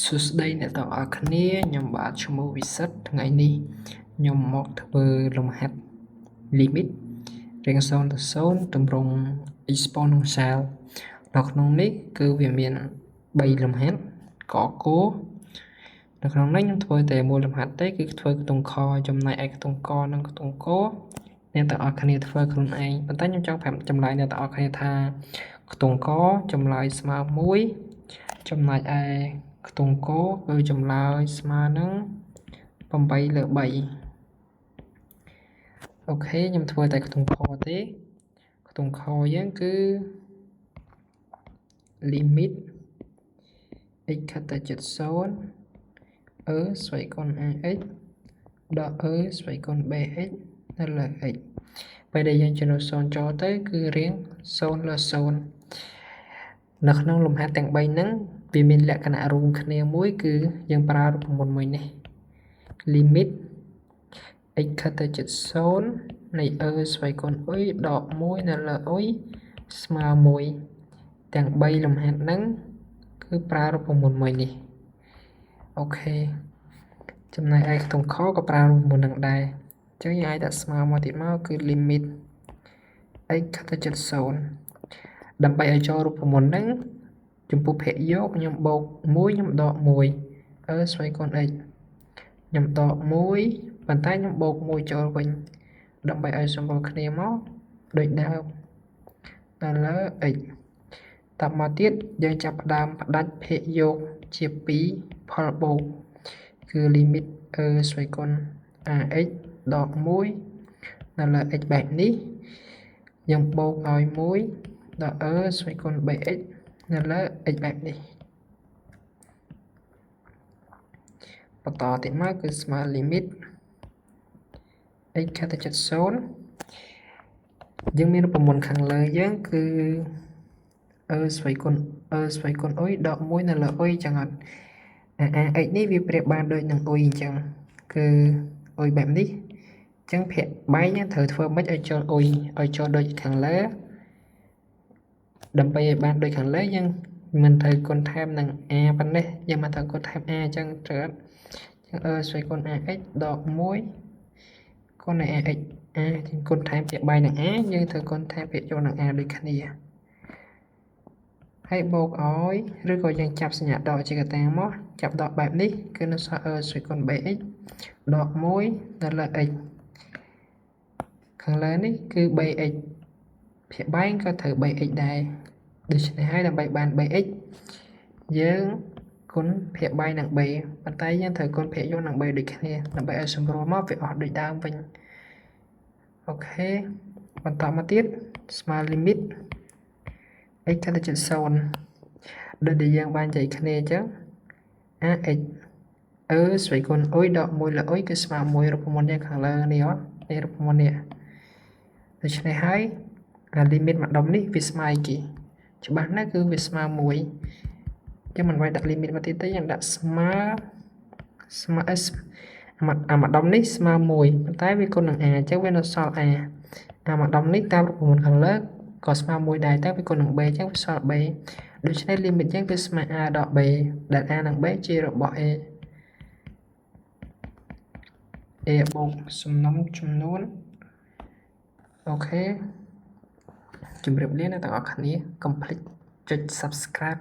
សួស្តីអ្នកទាំងអស់គ្នាខ្ញុំបាទឈ្មោះវិសិទ្ធថ្ងៃនេះខ្ញុំមកធ្វើលំហាត់ limit រៀង0ទៅ0ទម្រង់ exponential នៅក្នុងនេះគឺវាមាន3លំហាត់កកនៅក្នុងនេះខ្ញុំធ្វើតែមួយលំហាត់ទេគឺធ្វើខ្ទង់ខចំណែកឯខ្ទង់កនិងខ្ទង់កអ្នកទាំងអស់គ្នាធ្វើខ្លួនឯងប៉ុន្តែខ្ញុំចង់ប្រាប់ចម្លើយអ្នកទាំងអស់គ្នាថាខ្ទង់កចម្លើយស្មើ1ចំណែកឯខ្ទង់កគឺចម្លើយស្មើនឹង8លើ3អូខេខ្ញុំធ្វើតែខ្ទង់ខទេខ្ទង់ខយើងគឺ limit x ខិតទៅជិត0 ស្វ័យគុណ ax ដក ស្វ័យគុណ bx នៅលើ x ពេលដែលយើងចំណុច0ចូលទៅគឺរៀង0លើ0នៅក្នុងលំហាត់ទាំង3ហ្នឹងវាមានលក្ខណៈរួមគ្នាមួយគឺយើងប្រើរូបមន្តមួយនេះ limit x ខិតទៅជិត0នៃស្វ័យគុណដក1នៅលើស្មើ1ទាំង3លំហាត់ហ្នឹងគឺប្រើរូបមន្តមួយនេះអូខេចំណែកឯខ្ទង់ខក៏ប្រើរូបមន្តនឹងដែរអញ្ចឹងយើងអាចដាក់ស្មើមកទៀតមកគឺ limit x ខិតទៅជិត0ដើម្បីឲ្យចូលរូបមន្តហ្នឹងចំពោះភ័ក្ត្រយកខ្ញុំបូក1ខ្ញុំដក1ស្វ័យគុណ x ខ្ញុំដក1ប៉ុន្តែខ្ញុំបូក1ចូលវិញដើម្បីឲ្យសម្រួលគ្នាមកដូចដើមនៅលើ x តមកទៀតយើងចាប់ផ្ដើមផ្ដាច់ភ័ក្ត្រយកជា2ផលបូកគឺ limit ស្វ័យគុណ ax ដក1នៅលើ x បែបនេះយើងបូកឲ្យ1ដកស្វ័យគុណ bx នៅលើ x បែបនេះបន្តទៀតមកគឺស្មើ limit x ខិតទៅជិត0យើងមានរូបមន្តខាងលើយើងគឺស្វ័យគុណដក1នៅលើអញ្ចឹងអត់x នេះវាប្រៀបបានដូចនឹងអញ្ចឹងគឺបែបនេះអញ្ចឹងភាគបែកត្រូវធ្វើម៉េចឲ្យចូលឲ្យចូលដូចខាងលើដើម្បីឲ្យបានដូចខាងលើយើងមិនត្រូវគុណថែមនឹង a ប៉ុណ្ណេះយើងមិនត្រូវគុណថែម a អញ្ចឹងត្រូវស្វ័យគុណ ax ដក1គុណ ax ជាងគុណថែមភាគបែកនឹង a យើងត្រូវគុណថែមភាគចូលនឹង a ដូចគ្នាហើយបូកឲ្យឬក៏យើងចាប់សញ្ញាដកជាកតាមកចាប់ដកបែបនេះគឺនៅសល់ស្វ័យគុណ bx ដក1នៅលើ x ខាងលើនេះគឺ bx ភាគបែកក៏ត្រូវ bx ដែរដូច្នេះហើយដើម្បីបាន bx យើងគុណភាគបែកនឹង b ប៉ុន្តែយើងត្រូវគុណភាគយកនឹង b ដូចគ្នាដើម្បីឲ្យសម្រួលមកវាអស់ដូចដើមវិញអូខេបន្តមកទៀតស្មើ limit x ខិតទៅជិត0ដូចដែលយើងបាននិយាយគ្នាអញ្ចឹង ax ស្វ័យគុណដក1លើគឺស្មើ1រូបមន្តយើងខាងលើនេះនេះរូបមន្តនេះដូច្នេះហើយlimit ម្ដុំនេះវាស្មើគេច្បាស់ណាស់គឺវាស្មើ1ចឹងមិនវាយដាក់ limit មកទៀតទេយើងដាក់ស្មើម្ដុំនេះស្មើ1ប៉ុន្តែវាគុណនឹង a អញ្ចឹងវានៅសល់ a ម្ដុំនេះតាមរូបមន្តខាងលើក៏ស្មើ1ដែរតែវាគុណនឹង b អញ្ចឹងវាសល់ b ដូច្នេះ limit យើងគឺស្មើ a ដក b ដែល a និង b ជារបស់ a បូកសំណុំចំនួនអូខេជម្រាបលាអ្នកទាំងអស់គ្នាកុំភ្លេចចុច subscribe